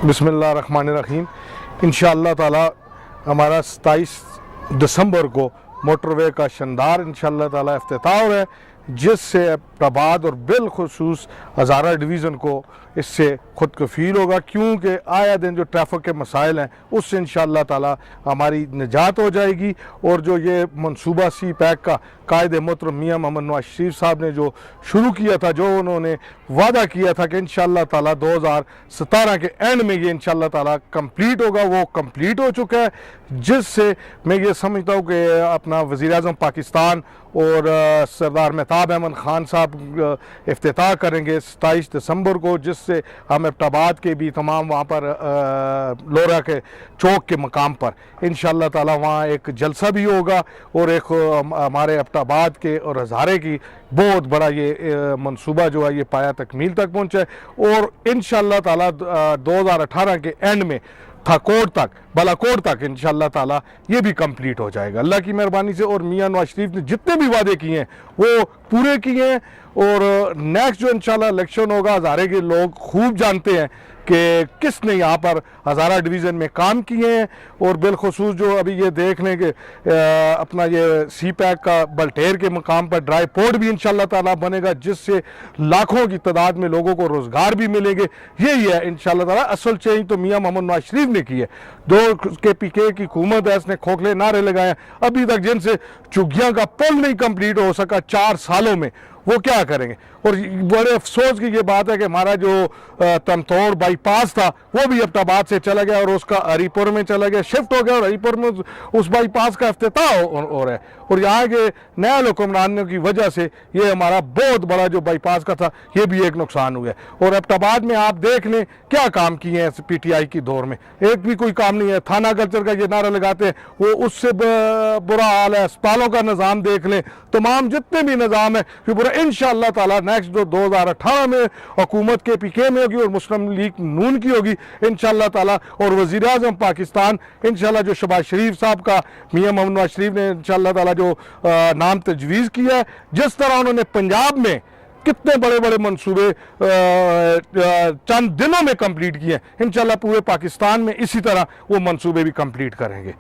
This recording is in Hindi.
बिस्मिल्लाहिर्रहमानिर्रहीम। इंशाअल्लाह ताला हमारा 27 दिसंबर को मोटरवे का शानदार इंशाअल्लाह ताला इफ्तिताह हो रहा है, जिससे अब्टाबाद और बिलखुसूस हज़ारा डिवीज़न को इससे खुद कफ़ील होगा, क्योंकि आया दिन जो ट्रैफिक के मसाइल हैं उससे इंशाअल्लाह ताला हमारी निजात हो जाएगी। और जो ये मनसूबा CPEC का कायद मोहतरम मियाँ मोहम्मद नवाज शरीफ साहब ने जो शुरू किया था, जो उन्होंने वादा किया था कि इंशाअल्लाह ताला 2017 के एंड में ये इंशाअल्लाह ताला कंप्लीट होगा, वो कंप्लीट हो चुका है। जिससे मैं ये समझता हूँ कि अपना वज़ीर-ए-आज़म पाकिस्तान और सरदार मेहताब अहमद ख़ान साहब इफ्तिताह करेंगे 27 दिसंबर को, जिससे हम अब्टाबाद के भी तमाम वहाँ पर लोरा के चौक के मकाम पर इंशाअल्लाह ताला वहाँ एक जलसा भी होगा और एक हमारे अब्टाबाद के और हज़ारे की बहुत बड़ा ये मंसूबा जो है ये पाया तकमील तक पहुँचा है। और इंशाअल्लाह ताला 2018 के एंड में थाकोट तक, बालाकोट तक इंशाअल्लाह ताला ये भी कंप्लीट हो जाएगा अल्लाह की मेहरबानी से। और मियाँ नवाज शरीफ ने जितने भी वादे किए हैं वो पूरे किए हैं। और नेक्स्ट जो इंशाअल्लाह इलेक्शन होगा, हज़ारे के लोग खूब जानते हैं कि किसने यहाँ पर हज़ारा डिवीज़न में काम किए हैं। और बिलखसूस जो अभी ये देख लें कि अपना ये CPEC का बल्टेर के मकाम पर ड्राई पोर्ट भी इंशाअल्लाह ताला बनेगा, जिससे लाखों की तादाद में लोगों को रोज़गार भी मिलेंगे। यही है इंशाअल्लाह ताला असल चेंज तो मियाँ मोहम्मद नवाज शरीफ ने की है। दो CPEC की हुकूमत है, इसने खोखले नारे लगाए, अभी तक जिनसे चुगियाँ का पुल नहीं कंप्लीट हो सका 4 सालों में, वो क्या करेंगे। और बड़े अफसोस की ये बात है कि हमारा जो तमतोड़ बाईपास था वो भी अब्टाबाद से चला गया और उसका हरीपुर में चला गया, शिफ्ट हो गया और हरीपुर में उस बाईपास का इफ्तिताह हो रहा है। और यहाँ के नए हुक्मरानों की वजह से ये हमारा बहुत बड़ा जो बाईपास का था ये भी एक नुकसान हुआ है। और अब्टाबाद में आप देख लें क्या काम किए हैं PTI की दौर में, एक भी कोई काम नहीं है। थाना कल्चर का ये नारा लगाते हैं, वो उससे बुरा हाल है। अस्पतालों का निज़ाम देख लें, तमाम जितने भी निज़ाम है ये बुरा। इंशाअल्लाह ताला नेक्स्ट जो 2018 में हुकूमत KPK में होगी और मुस्लिम लीग नून की होगी इंशाअल्लाह ताला, और वज़ीर-ए-आज़म पाकिस्तान इंशाअल्लाह जो शहबाज शरीफ साहब का मियाँ मोहम्मद नवाज शरीफ ने इंशाअल्लाह ताला जो नाम तजवीज़ किया है, जिस तरह उन्होंने पंजाब में कितने बड़े बड़े मंसूबे चंद दिनों में कंप्लीट किए हैं, इंशाअल्लाह पूरे पाकिस्तान में इसी तरह वो मंसूबे भी कंप्लीट करेंगे।